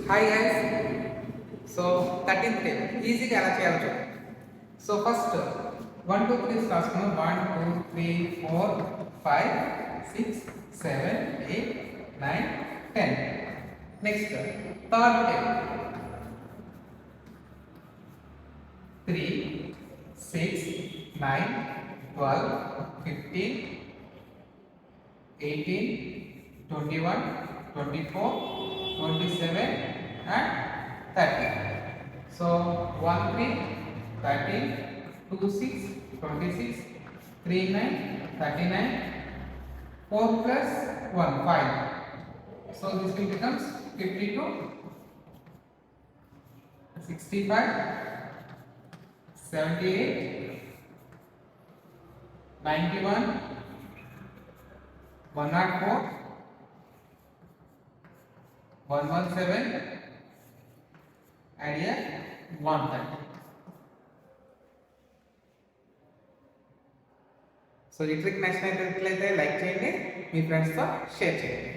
Hi guys. So 13th table easy గా ఎలా చేయాలో చూడండి. సో ఫస్ట్ 1 2 3 రాసుకున్నాం. 1 2 3 4 5 6 7 8 9 10. Next third table 3 6 9 12 15 18 21 24 27 and 30. So 1 3 13 2 6 26 3 9 39 4 plus 1 5. So this will becomes 52 65 78 91 104 117 and here 130. So ఈ trick నచ్చినట్లయితే like చేయండి, మీ ఫ్రెండ్స్తో షేర్ చేయండి.